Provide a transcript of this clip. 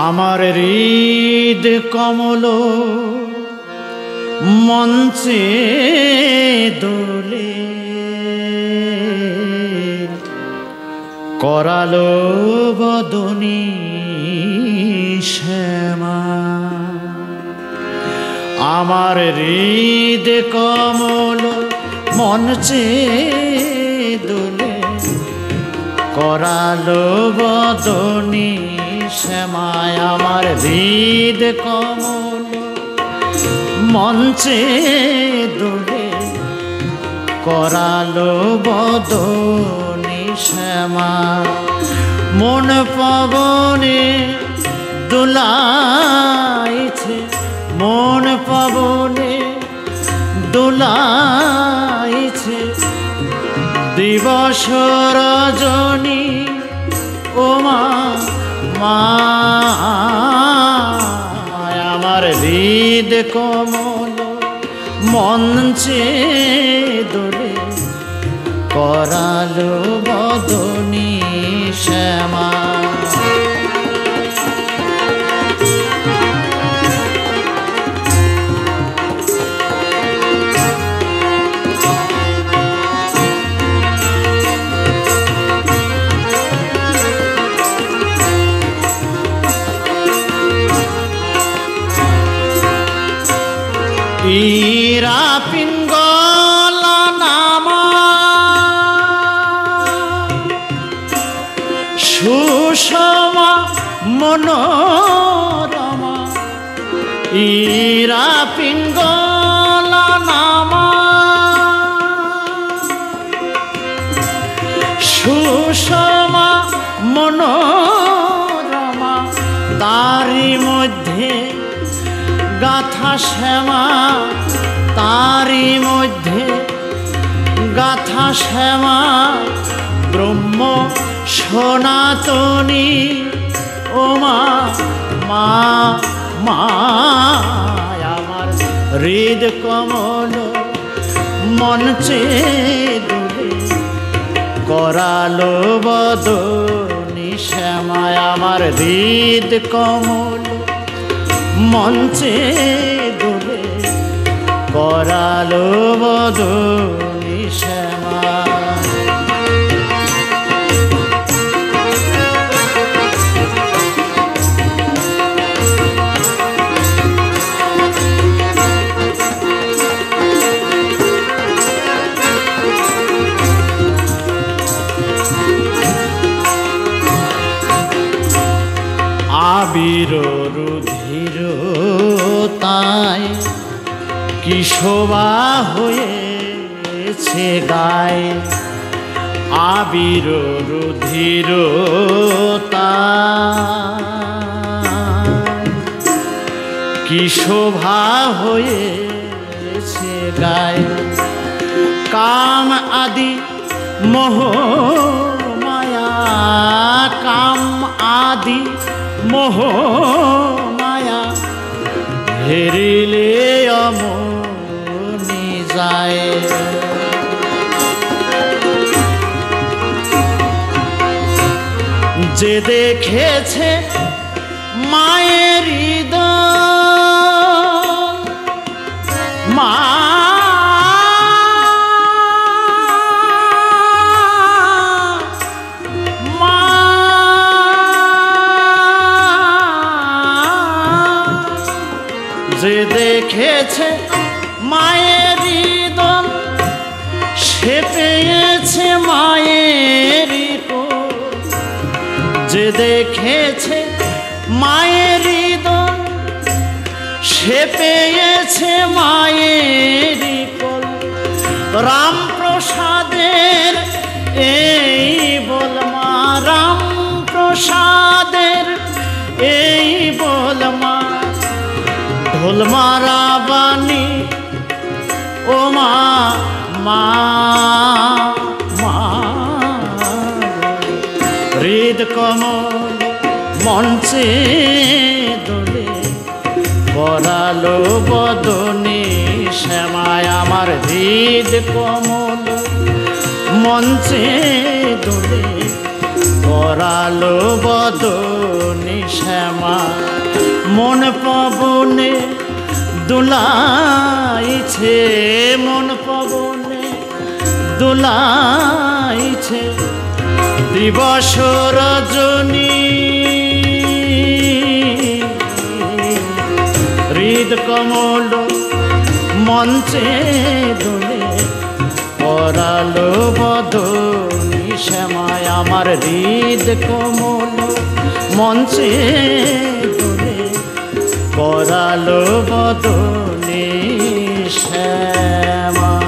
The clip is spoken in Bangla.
আমার হৃদ কমল মঞ্চে দোলে করালো বদনী শ্যামা। আমার হৃদ কমল মঞ্চে দোলে করালো বদনী শ্যামায়। আমার হৃদ কমল মঞ্চে দোলে করালো বদনী শ্যামা। মন পবনে দোলাইছে, মন পবনে দোলাইছে দিবস রজনী ও মা মা। আমার হৃদ কমল মঞ্চে দোলে করালো বদনী শ্যামা। ইরা পিঙ্গল নামা সুষমা মনোরমা। ইরা পিঙ্গল নামা সুষমা মনোরমা। তারি মধ্যে গাথা শ্যামা, তারি মধ্যে গাথা শ্যামা। ব্রহ্ম সনাতনী ও মা মা মা। আমার হৃদ কমল মঞ্চে দোলে করালো বদনী শ্যামা। আমার হৃদ কমল মঞ্চে দোলে করালো বদনী শ্যামা। আবির রুধির তাই কি শোভা হয়েছে গায়ে। আবির রুধির তাই কি শোভা হয়েছে গায়ে। কাম আদি মোহ মায়া, কাম আদি মোহ মায়া হেরিলে অমনি যায়। যে দেখেছে মায়ের হৃদয় মা যে দেখেছে মায়ের হৃদয় সে পেয়েছে মায়ের কোল। যে দেখেছে মায়ের হৃদয় সে পেয়েছে মায়ের কোল। রামপ্রসাদের এই বলমা, রামপ্রসাদের এই বলমা। ঢোল মারা বাণী ও মা মা মা। হৃদ কমল মঞ্চে দোলে করালো বদনী শ্যামায়। আমার হৃদ কমল মঞ্চে দোলে করালো বদনী শ্যামা মন পবনে দুলাইছে মন পবনে দুলাইছে দিবস রজনী হৃদ কমল মঞ্চে দোলে পরালো বদনী শ্যামায় আমার হৃদ কমল মঞ্চে দোলে পরালো বদনী শ্যামা।